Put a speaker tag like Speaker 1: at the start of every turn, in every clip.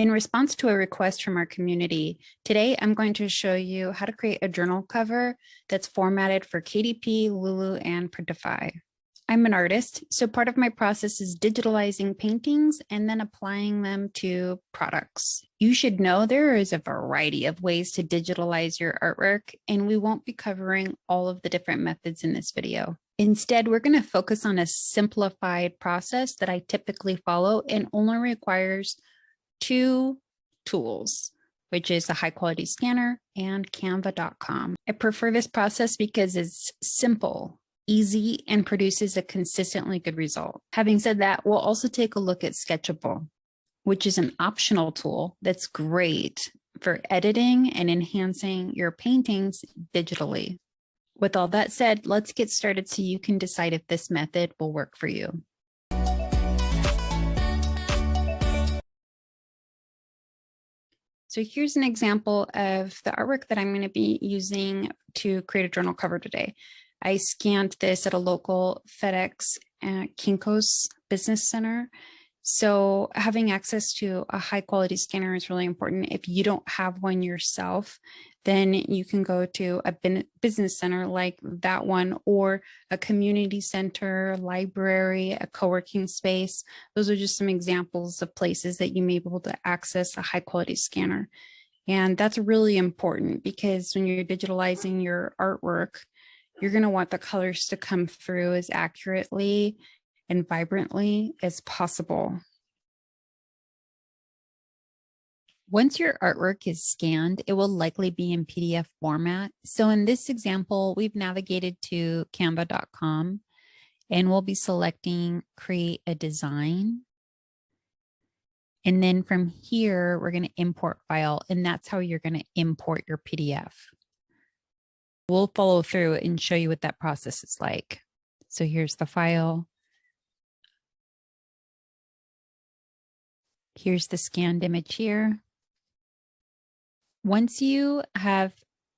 Speaker 1: In response to a request from our community, today I'm going to show you how to create a journal cover that's formatted for KDP, Lulu, and Printify. I'm an artist, so part of my process is digitalizing paintings and then applying them to products. You should know there is a variety of ways to digitalize your artwork, and we won't be covering all of the different methods in this video. Instead, we're going to focus on a simplified process that I typically follow and only requires two tools, which is a high quality scanner and canva.com. I prefer this process because it's simple, easy, and produces a consistently good result. Having said that, we'll also take a look at Sketchable, which is an optional tool that's great for editing and enhancing your paintings digitally. With all that said, let's get started so you can decide if this method will work for you. So here's an example of the artwork that I'm going to be using to create a journal cover today. I scanned this at a local FedEx and Kinko's business center. So having access to a high quality scanner is really important. If you don't have one yourself, then you can go to a business center like that one, or a community center, library, a co-working space. Those are just some examples of places that you may be able to access a high quality scanner. And that's really important because when you're digitalizing your artwork, you're going to want the colors to come through as accurately and vibrantly as possible. Once your artwork is scanned, it will likely be in PDF format. So in this example, we've navigated to canva.com and we'll be selecting create a design. And then from here, we're going to import file, and that's how you're going to import your PDF. We'll follow through and show you what that process is like. So here's the file. Here's the scanned image here. Once you have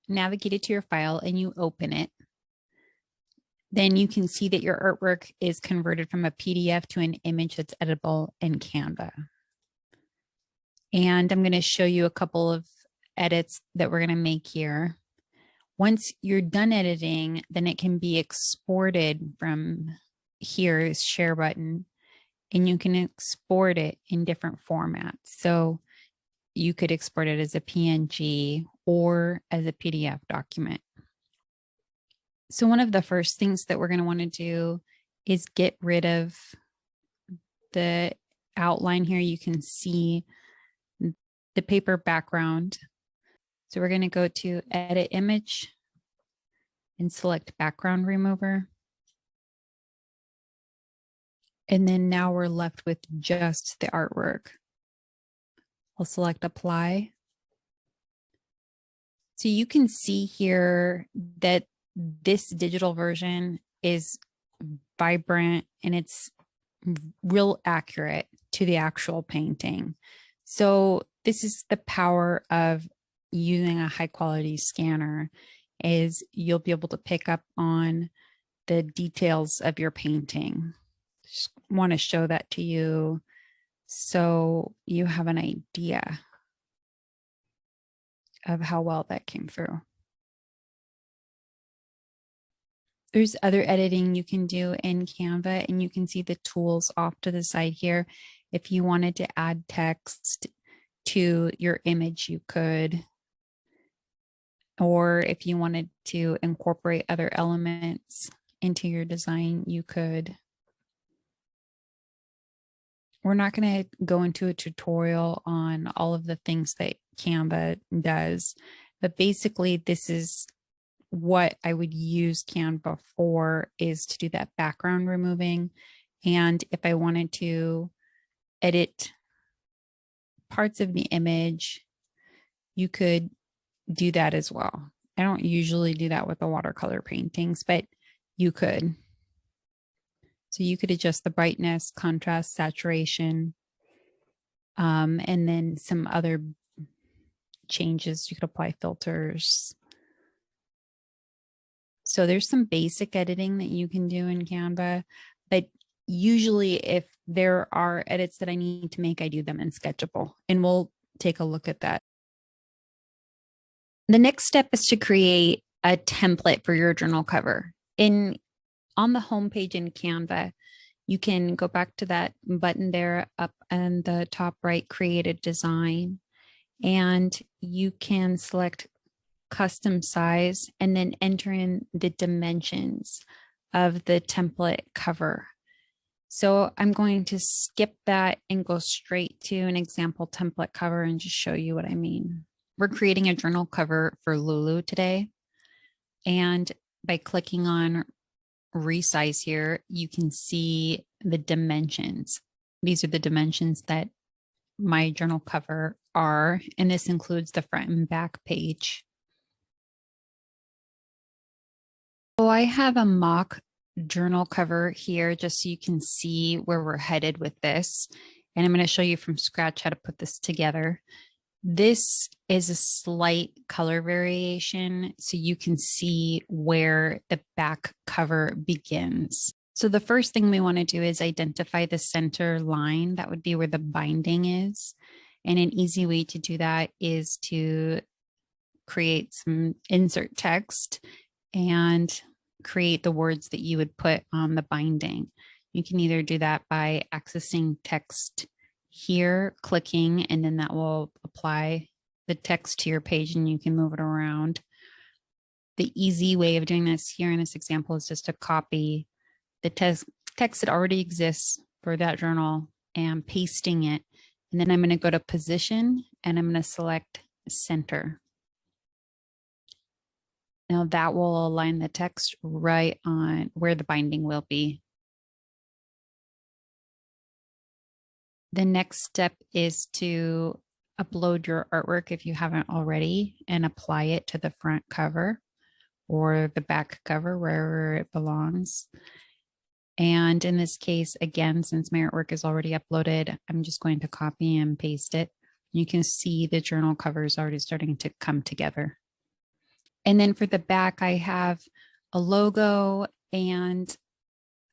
Speaker 1: navigated to your file and you open it, then you can see that your artwork is converted from a PDF to an image that's editable in Canva. And I'm going to show you a couple of edits that we're going to make here. Once you're done editing, then it can be exported from here, share button, and you can export it in different formats. So you could export it as a PNG or as a PDF document. So one of the first things that we're going to want to do is get rid of the outline here. You can see the paper background. So we're going to go to Edit Image and select Background Remover. And then now we're left with just the artwork. I'll select Apply. So you can see here that this digital version is vibrant and it's real accurate to the actual painting. So this is the power of using a high quality scanner, is you'll be able to pick up on the details of your painting. Just want to show that to you so you have an idea of how well that came through. There's other editing you can do in Canva, and you can see the tools off to the side here. If you wanted to add text to your image, you could. Or if you wanted to incorporate other elements into your design, you could. We're not going to go into a tutorial on all of the things that Canva does, but basically this is what I would use Canva for, is to do that background removing. And if I wanted to edit parts of the image, you could do that as well. I don't usually do that with the watercolor paintings, but you could. So you could adjust the brightness, contrast, saturation, and then some other changes. You could apply filters. So there's some basic editing that you can do in Canva, but Usually if there are edits that I need to make, I do them in Sketchable, and we'll take a look at that. The next step is to create a template for your journal cover. On the homepage in Canva, you can go back to that button there up in the top right, create a design, and you can select custom size and then enter in the dimensions of the template cover. So I'm going to skip that and go straight to an example template cover and just show you what I mean. We're creating a journal cover for Lulu today. And by clicking on resize here, you can see the dimensions. These are the dimensions that my journal cover are, and this includes the front and back page. So I have a mock journal cover here just so you can see where we're headed with this. And I'm going to show you from scratch how to put this together. This is a slight color variation so you can see where the back cover begins. So the first thing we want to do is identify the center line. That would be where the binding is. And an easy way to do that is to create some insert text and create the words that you would put on the binding. You can either do that by accessing text here, clicking, and then that will apply the text to your page and you can move it around. The easy way of doing this here in this example is just to copy the text that already exists for that journal and pasting it. And then I'm going to go to position and I'm going to select center. Now that will align the text right on where the binding will be. The next step is to upload your artwork if you haven't already and apply it to the front cover or the back cover, wherever it belongs. And in this case, again, since my artwork is already uploaded, I'm just going to copy and paste it. You can see the journal cover is already starting to come together. And then for the back, I have a logo and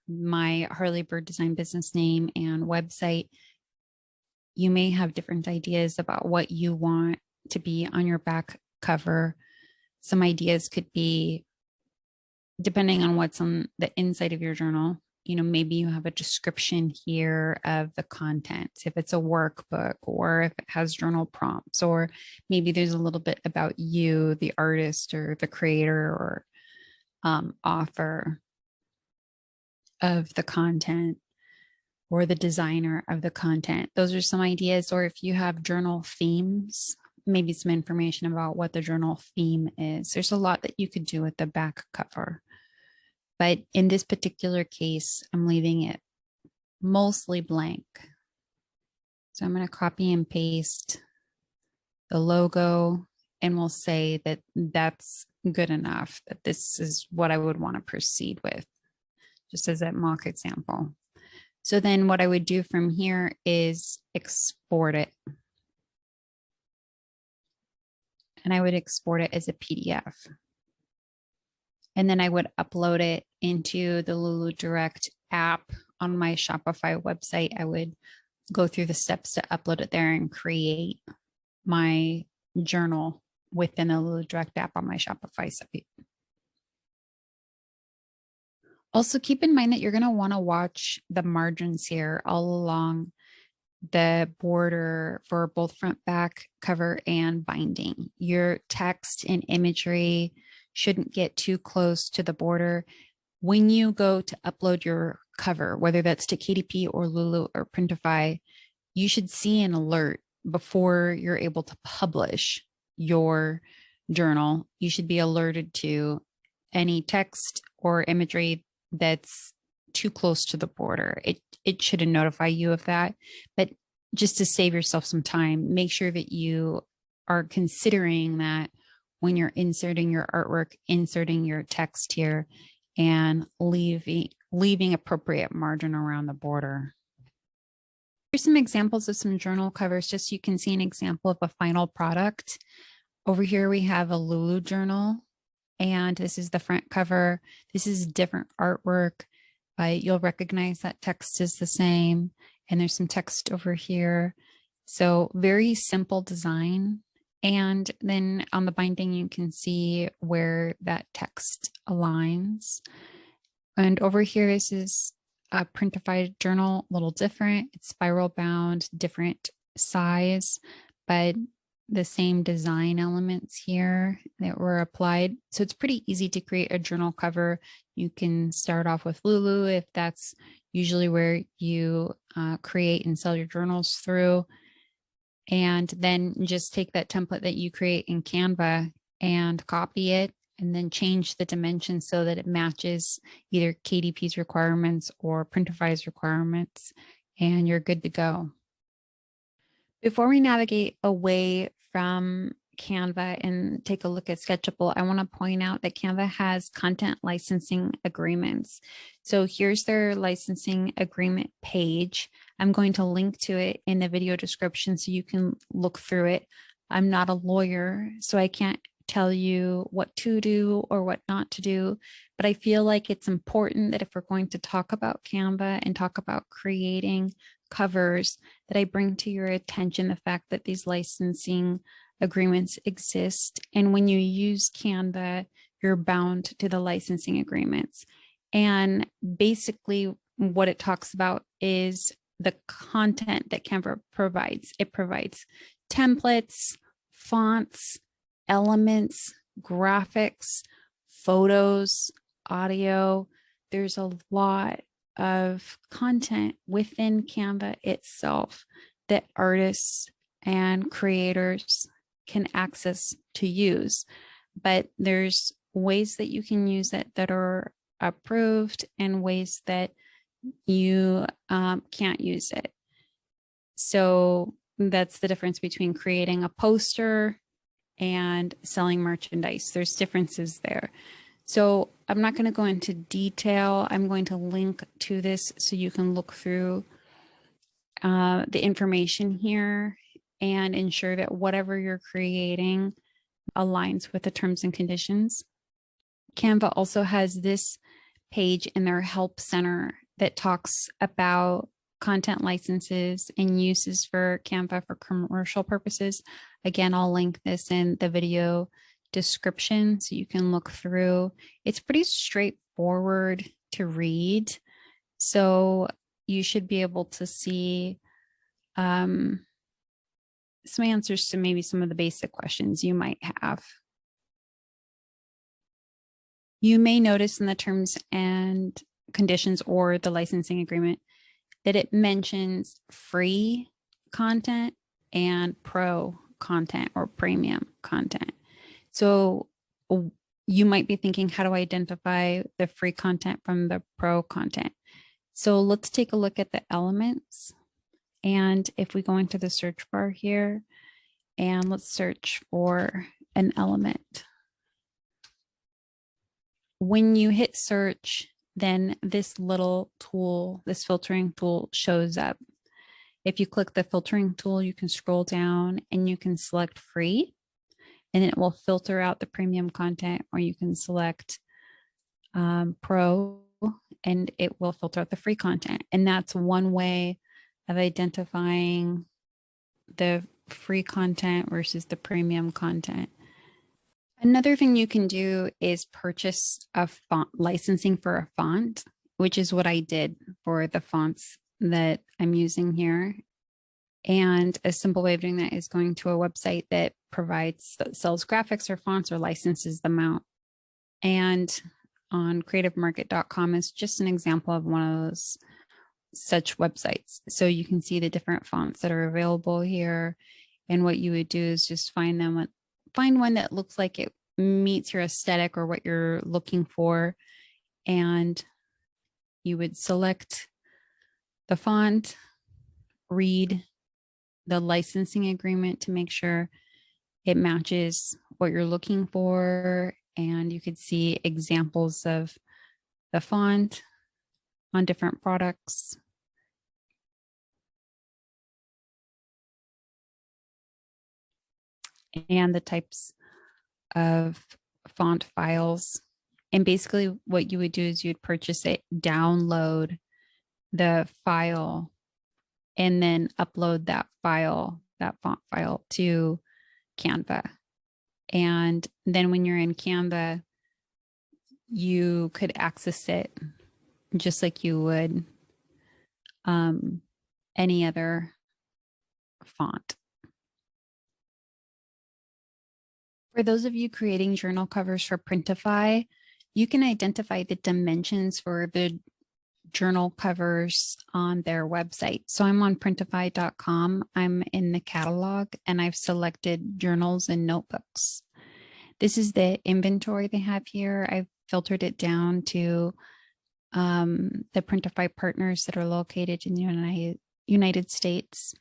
Speaker 1: my Harley Bird Design business name and website. You may have different ideas about what you want to be on your back cover. Some ideas could be, depending on what's on the inside of your journal, maybe you have a description here of the contents, if it's a workbook or if it has journal prompts, or maybe there's a little bit about you, the artist or the creator or author of the content or the designer of the content. Those are some ideas. Or if you have journal themes, maybe some information about what the journal theme is. There's a lot that you could do with the back cover. But in this particular case, I'm leaving it mostly blank. So I'm going to copy and paste the logo, and we'll say that that's good enough, that this is what I would want to proceed with, just as that mock example. So then what I would do from here is export it. And I would export it as a PDF. And then I would upload it into the Lulu Direct app on my Shopify website. I would go through the steps to upload it there and create my journal within the Lulu Direct app on my Shopify site. Also, keep in mind that you're going to want to watch the margins here all along the border for both front, back, cover, and binding. Your text and imagery shouldn't get too close to the border. When you go to upload your cover, whether that's to KDP or Lulu or Printify, you should see an alert before you're able to publish your journal. You should be alerted to any text or imagery that's too close to the border. It should notify you of that. But just to save yourself some time, make sure that you are considering that when you're inserting your artwork, inserting your text here, and leaving appropriate margin around the border. Here's some examples of some journal covers, just so you can see an example of a final product. Over here, we have a Lulu journal, and this is the front cover. This is different artwork. but you'll recognize that text is the same, and there's some text over here. So very simple design. And then on the binding, you can see where that text aligns. And over here, this is a Printify journal, a little different. It's spiral bound, different size, but the same design elements here that were applied. So it's pretty easy to create a journal cover. You can start off with Lulu if that's usually where you create and sell your journals through. And then just take that template that you create in Canva and copy it, and then change the dimensions so that it matches either KDP's requirements or Printify's requirements, and you're good to go. Before we navigate away from Canva and take a look at Sketchable, I want to point out that Canva has content licensing agreements. So here's their licensing agreement page. I'm going to link to it in the video description so you can look through it. I'm not a lawyer, so I can't tell you what to do or what not to do, but I feel like it's important that if we're going to talk about Canva and talk about creating covers, that I bring to your attention the fact that these licensing agreements exist. And when you use Canva, you're bound to the licensing agreements. And basically what it talks about is the content that Canva provides. It provides templates, fonts, elements, graphics, photos, audio. There's a lot of content within Canva itself that artists and creators can access to use. But there's ways that you can use it that are approved and ways that you can't use it. So that's the difference between creating a poster and selling merchandise. There's differences there. So I'm not going to go into detail. I'm going to link to this so you can look through the information here and ensure that whatever you're creating aligns with the terms and conditions. Canva also has this page in their help center that talks about content licenses and uses for Canva for commercial purposes. Again, I'll link this in the video description so you can look through. It's pretty straightforward to read, so you should be able to see some answers to maybe some of the basic questions you might have. You may notice in the terms and conditions or the licensing agreement that it mentions free content and pro content or premium content. So you might be thinking, how do I identify the free content from the pro content? So let's take a look at the elements. And if we go into the search bar here and let's search for an element. When you hit search, then this little tool, this filtering tool shows up. If you click the filtering tool, you can scroll down and you can select free, and it will filter out the premium content, or you can select pro and it will filter out the free content. And that's one way of identifying the free content versus the premium content. Another thing you can do is purchase a font licensing for a font, which is what I did for the fonts that I'm using here. And a simple way of doing that is going to a website that sells graphics or fonts or licenses them out. And on creativemarket.com is just an example of one of those such websites. So you can see the different fonts that are available here. And what you would do is just find one that looks like it meets your aesthetic or what you're looking for. And you would select the font, read the licensing agreement to make sure it matches what you're looking for. And you could see examples of the font on different products. And the types of font files And basically what you would do is you'd purchase it, download the file, and then upload that file, that font file to Canva. And then when you're in Canva, you could access it just like you would any other font. For those of you creating journal covers for Printify, you can identify the dimensions for the journal covers on their website. So I'm on printify.com. I'm in the catalog and I've selected journals and notebooks. This is the inventory they have here. I've filtered it down to the Printify partners that are located in the United States.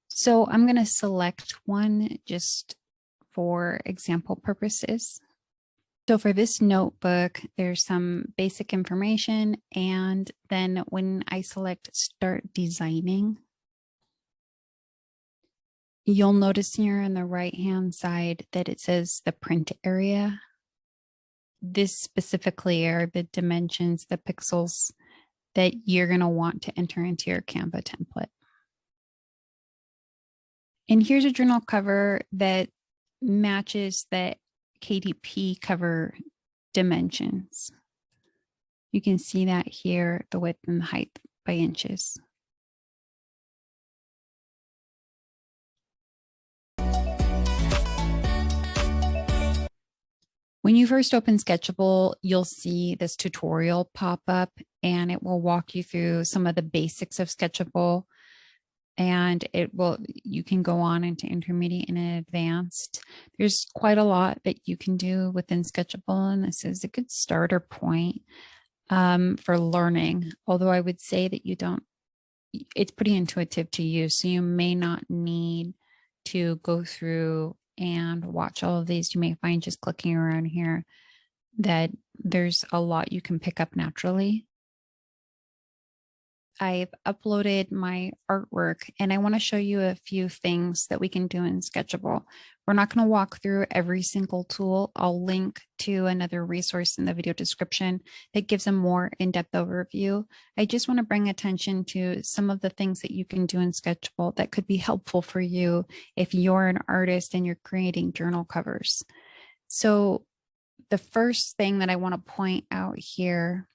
Speaker 1: So I'm going to select one just for example purposes. So for this notebook, there's some basic information. And then when I select Start Designing, you'll notice here on the right-hand side that it says the print area. This specifically are the dimensions, the pixels that you're going to want to enter into your Canva template. And here's a journal cover that matches the KDP cover dimensions. You can see that here, the width and the height by inches. When you first open Sketchable, you'll see this tutorial pop up and it will walk you through some of the basics of Sketchable. And you can go on into intermediate and advanced. There's quite a lot that you can do within Sketchable, and this is a good starter point for learning. Although I would say that it's pretty intuitive to use, so you may not need to go through and watch all of these. You may find just clicking around here that there's a lot you can pick up naturally. I've uploaded my artwork and I want to show you a few things that we can do in Sketchable. We're not going to walk through every single tool. I'll link to another resource in the video description that gives a more in-depth overview. I just want to bring attention to some of the things that you can do in Sketchable that could be helpful for you if you're an artist and you're creating journal covers. So the first thing that I want to point out here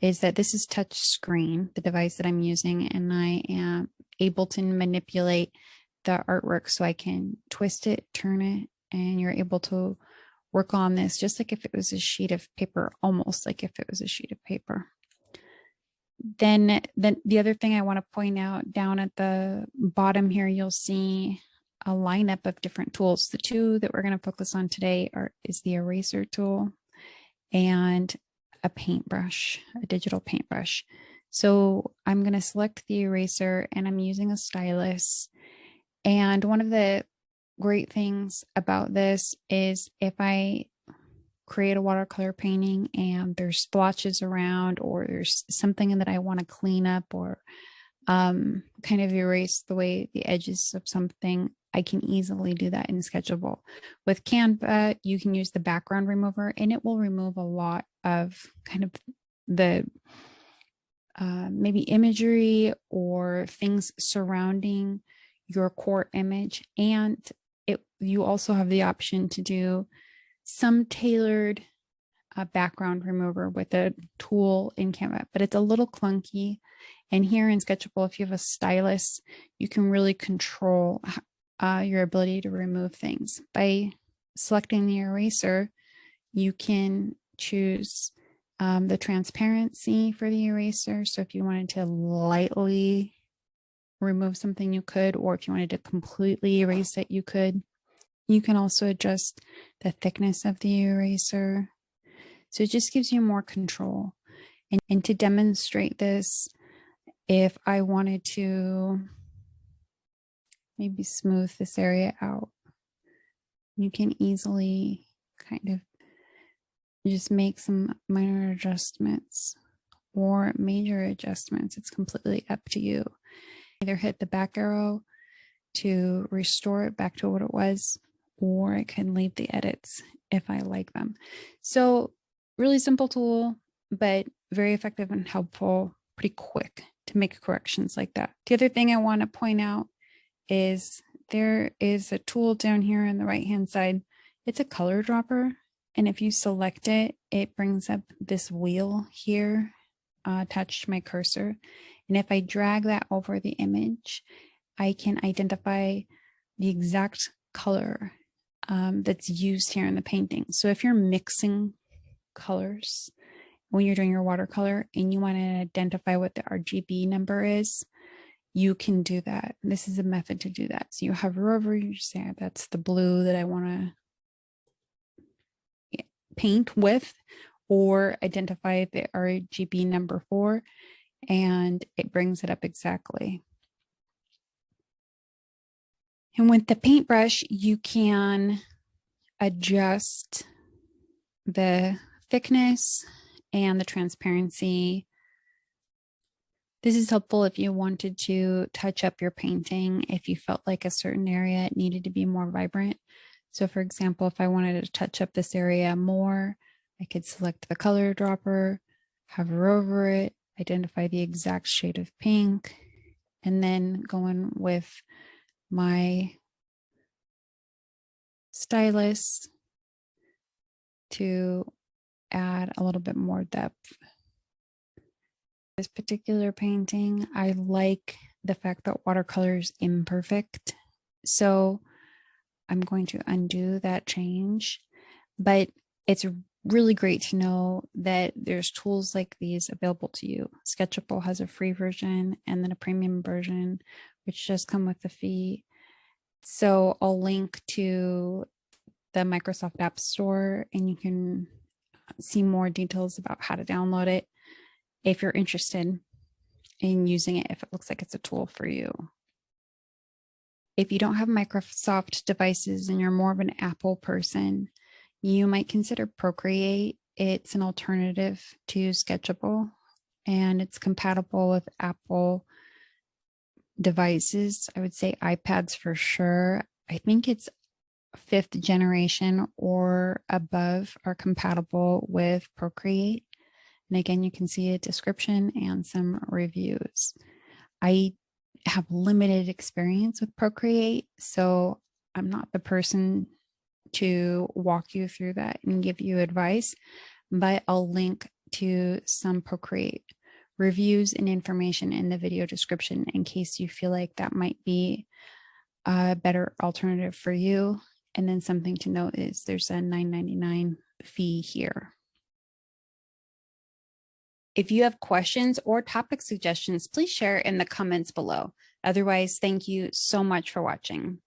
Speaker 1: is that this is touch screen, the device that I'm using, and I am able to manipulate the artwork so I can twist it, turn it, and you're able to work on this just like if it was a sheet of paper, almost like if it was a sheet of paper. Then the other thing I want to point out, down at the bottom here, you'll see a lineup of different tools. The two that we're going to focus on today is the eraser tool and a paintbrush, a digital paintbrush. So I'm going to select the eraser and I'm using a stylus. And one of the great things about this is if I create a watercolor painting and there's splotches around, or there's something that I want to clean up, or kind of erase the way the edges of something, I can easily do that in Sketchable. With Canva, you can use the background remover and it will remove a lot of kind of the maybe imagery or things surrounding your core image. And you also have the option to do some tailored background remover with a tool in Canva, but it's a little clunky. And here in Sketchable, if you have a stylus, you can really control your ability to remove things. By selecting the eraser, you can choose the transparency for the eraser. So if you wanted to lightly remove something, you could, or if you wanted to completely erase it, you could. You can also adjust the thickness of the eraser. So it just gives you more control. And to demonstrate this, if I wanted to maybe smooth this area out, you can easily kind of just make some minor adjustments or major adjustments. It's completely up to you. Either hit the back arrow to restore it back to what it was, or I can leave the edits if I like them. So Really simple tool, but very effective and helpful, pretty quick to make corrections like that. The other thing I want to point out is there is a tool down here on the right-hand side. It's a color dropper. And if you select it, it brings up this wheel here attached to my cursor. And if I drag that over the image, I can identify the exact color that's used here in the painting. So if you're mixing colors when you're doing your watercolor and you want to identify what the RGB number is, you can do that. This is a method to do that. So you hover over, you say, that's the blue that I want to paint with, or identify the RGB number for, and it brings it up exactly. And with the paintbrush, you can adjust the thickness and the transparency. This is helpful if you wanted to touch up your painting, if you felt like a certain area needed to be more vibrant. So for example, if I wanted to touch up this area more, I could select the color dropper, hover over it, identify the exact shade of pink, and then go in with my stylus to add a little bit more depth. This particular painting, I like the fact that watercolor is imperfect. So I'm going to undo that change, but it's really great to know that there's tools like these available to you. Sketchable has a free version and then a premium version, which does come with a fee. So I'll link to the Microsoft App Store and you can see more details about how to download it if you're interested in using it, if it looks like it's a tool for you. If you don't have Microsoft devices and you're more of an Apple person, you might consider Procreate. It's an alternative to Sketchable and it's compatible with Apple devices. I would say iPads for sure. I think it's 5th generation or above are compatible with Procreate. And again, you can see a description and some reviews. I have limited experience with Procreate, so I'm not the person to walk you through that and give you advice, but I'll link to some Procreate reviews and information in the video description in case you feel like that might be a better alternative for you. And then something to note is there's a $9.99 fee here. If you have questions or topic suggestions, please share in the comments below. Otherwise, thank you so much for watching.